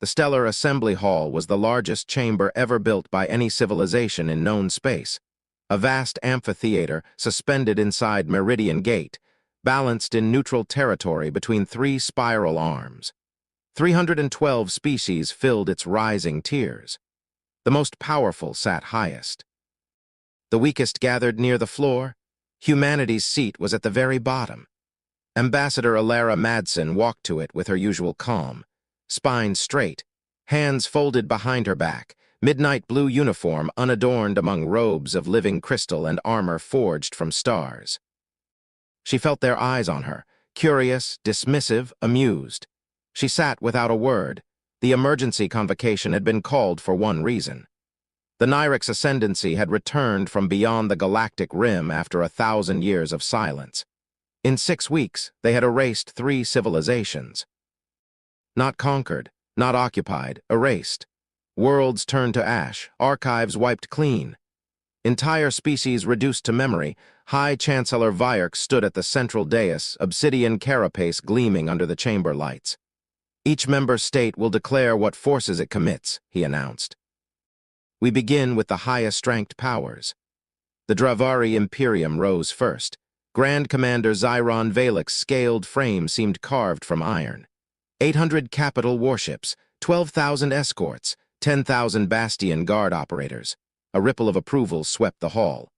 The Stellar Assembly Hall was the largest chamber ever built by any civilization in known space. A vast amphitheater suspended inside Meridian Gate, balanced in neutral territory between three spiral arms. 312 species filled its rising tiers. The most powerful sat highest. The weakest gathered near the floor. Humanity's seat was at the very bottom. Ambassador Alara Madsen walked to it with her usual calm, spine straight, hands folded behind her back, midnight blue uniform unadorned among robes of living crystal and armor forged from stars. She felt their eyes on her, curious, dismissive, amused. She sat without a word. The emergency convocation had been called for one reason. The Nyrix ascendancy had returned from beyond the galactic rim after 1,000 years of silence. In 6 weeks, they had erased 3 civilizations. Not conquered, not occupied, erased. Worlds turned to ash, archives wiped clean. Entire species reduced to memory. High Chancellor Vyark stood at the central dais, obsidian carapace gleaming under the chamber lights. Each member state will declare what forces it commits, he announced. We begin with the highest-ranked powers. The Dravari Imperium rose first. Grand Commander Zyron Valek's scaled frame seemed carved from iron. 800 capital warships, 12,000 escorts, 10,000 Bastion guard operators. A ripple of approval swept the hall.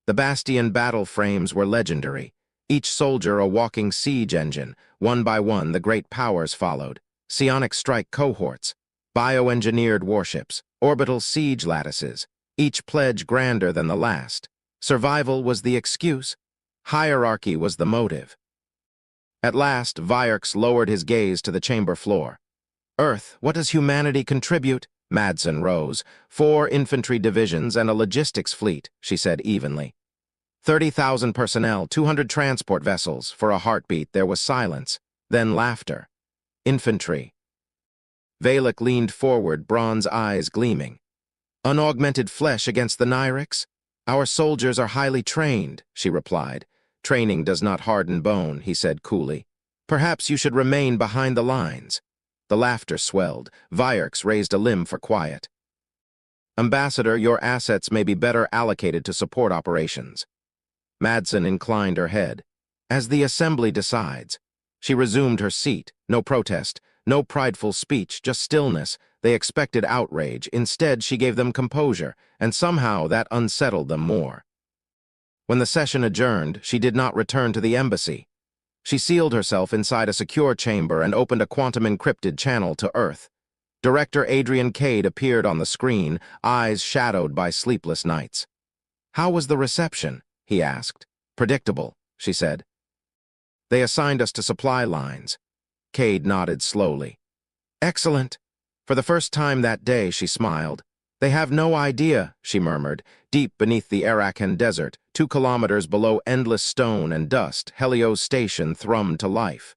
The Bastion battle frames were legendary. Each soldier a walking siege engine. One by one, the great powers followed. Psionic strike cohorts, bioengineered warships, orbital siege lattices, each pledge grander than the last. Survival was the excuse. Hierarchy was the motive. At last, Vyarks lowered his gaze to the chamber floor. Earth, what does humanity contribute? Madsen rose. 4 infantry divisions and a logistics fleet, she said evenly. 30,000 personnel, 200 transport vessels. For a heartbeat, there was silence, then laughter. Infantry. Valek leaned forward, bronze eyes gleaming. Unaugmented flesh against the Nyrix? Our soldiers are highly trained, she replied. Training does not harden bone, he said coolly. Perhaps you should remain behind the lines. The laughter swelled. Vyarks raised a limb for quiet. Ambassador, your assets may be better allocated to support operations. Madsen inclined her head. As the assembly decides. She resumed her seat. No protest, no prideful speech, just stillness. They expected outrage. Instead, she gave them composure, and somehow that unsettled them more. When the session adjourned, she did not return to the embassy. She sealed herself inside a secure chamber and opened a quantum-encrypted channel to Earth. Director Adrian Cade appeared on the screen, eyes shadowed by sleepless nights. How was the reception? He asked. Predictable, she said. They assigned us to supply lines. Cade nodded slowly. Excellent. For the first time that day, she smiled. They have no idea, she murmured. Deep beneath the Arakan desert, 2 kilometers below endless stone and dust, Helios Station thrummed to life.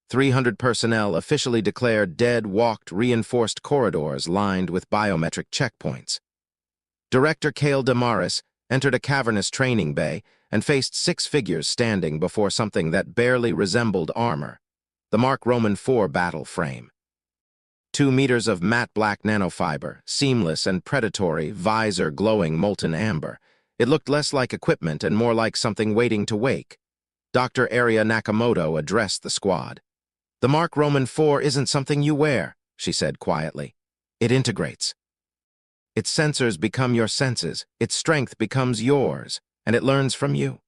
300 personnel officially declared dead walked reinforced corridors lined with biometric checkpoints. Director Cale Damaris entered a cavernous training bay and faced 6 figures standing before something that barely resembled armor. The Mark Roman IV battle frame. 2 meters of matte black nanofiber, seamless and predatory, visor glowing molten amber. It looked less like equipment and more like something waiting to wake. Dr. Aria Nakamoto addressed the squad. The Mark Roman IV isn't something you wear, she said quietly. It integrates. Its sensors become your senses, its strength becomes yours, and it learns from you.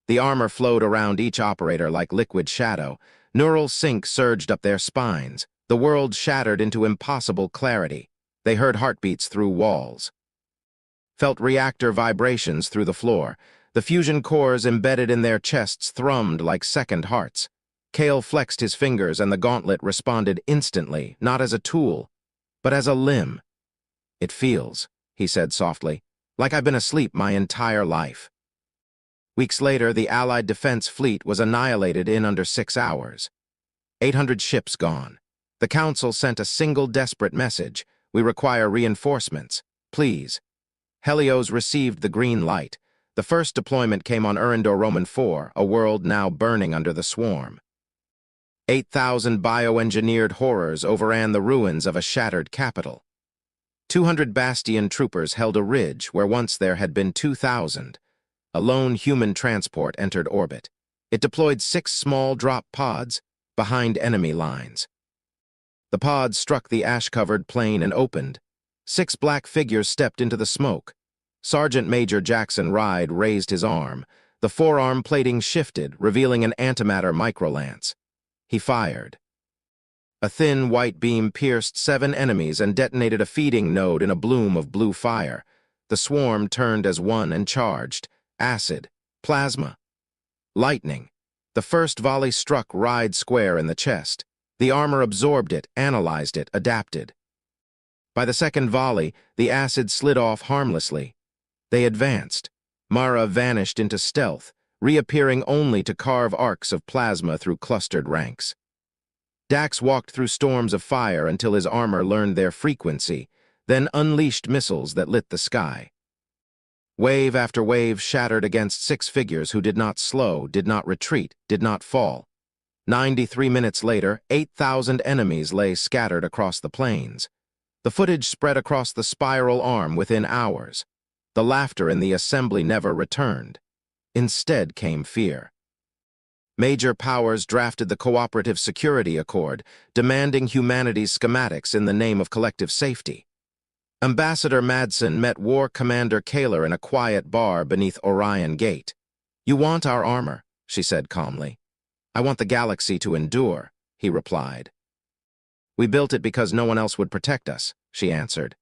The armor flowed around each operator like liquid shadow. Neural sync surged up their spines. The world shattered into impossible clarity. They heard heartbeats through walls. Felt reactor vibrations through the floor. The fusion cores embedded in their chests thrummed like second hearts. Cale flexed his fingers and the gauntlet responded instantly, not as a tool, but as a limb. It feels, he said softly, like I've been asleep my entire life. Weeks later, the Allied defense fleet was annihilated in under 6 hours. 800 ships gone. The Council sent a single desperate message. We require reinforcements. Please. Helios received the green light. The first deployment came on Urindor Roman IV, a world now burning under the swarm. 8,000 bioengineered horrors overran the ruins of a shattered capital. 200 Bastion troopers held a ridge where once there had been 2,000. A lone human transport entered orbit. It deployed 6 small drop pods behind enemy lines. The pods struck the ash-covered plain and opened. 6 black figures stepped into the smoke. Sergeant Major Jackson Ryde raised his arm. The forearm plating shifted, revealing an antimatter microlance. He fired. A thin white beam pierced 7 enemies and detonated a feeding node in a bloom of blue fire. The swarm turned as one and charged. Acid. Plasma. Lightning. The first volley struck Ryde square in the chest. The armor absorbed it, analyzed it, adapted. By the second volley, the acid slid off harmlessly. They advanced. Mara vanished into stealth, reappearing only to carve arcs of plasma through clustered ranks. Dax walked through storms of fire until his armor learned their frequency, then unleashed missiles that lit the sky. Wave after wave shattered against 6 figures who did not slow, did not retreat, did not fall. 93 minutes later, 8,000 enemies lay scattered across the plains. The footage spread across the spiral arm within hours. The laughter in the assembly never returned. Instead came fear. Major powers drafted the Cooperative Security Accord, demanding humanity's schematics in the name of collective safety. Ambassador Madsen met War Commander Kaler in a quiet bar beneath Orion Gate. "You want our armor," she said calmly. "I want the galaxy to endure," he replied. "We built it because no one else would protect us," she answered.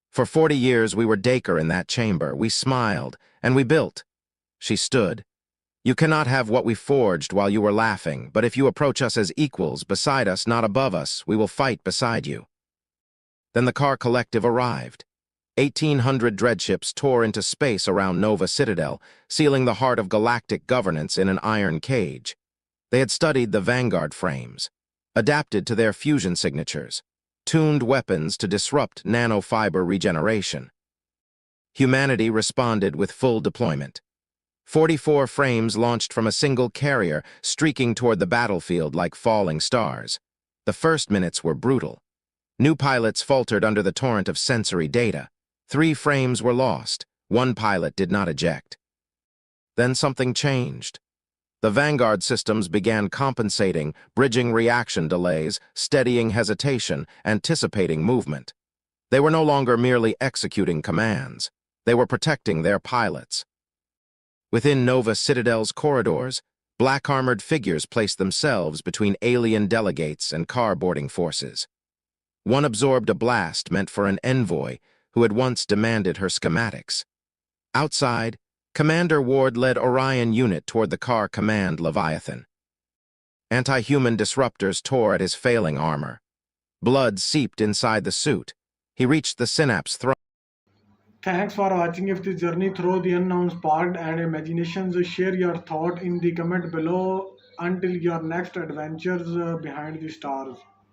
"For 40 years we were Daker in that chamber. We smiled, and we built." She stood. "You cannot have what we forged while you were laughing, but if you approach us as equals, beside us, not above us, we will fight beside you." Then the Car Collective arrived. 1,800 dreadships tore into space around Nova Citadel, sealing the heart of galactic governance in an iron cage. They had studied the Vanguard frames, adapted to their fusion signatures, tuned weapons to disrupt nanofiber regeneration. Humanity responded with full deployment. 44 frames launched from a single carrier, streaking toward the battlefield like falling stars. The first minutes were brutal. New pilots faltered under the torrent of sensory data. 3 frames were lost. 1 pilot did not eject. Then something changed. The Vanguard systems began compensating, bridging reaction delays, steadying hesitation, anticipating movement. They were no longer merely executing commands. They were protecting their pilots. Within Nova Citadel's corridors, black-armored figures placed themselves between alien delegates and car-boarding forces. One absorbed a blast meant for an envoy who had once demanded her schematics. Outside, Commander Ward led Orion unit toward the car command Leviathan. Anti-human disruptors tore at his failing armor. Blood seeped inside the suit. He reached the synapse throne. Thanks for watching. If this journey through the unknown sparked and imaginations, share your thought in the comment below. Until your next adventures behind the stars.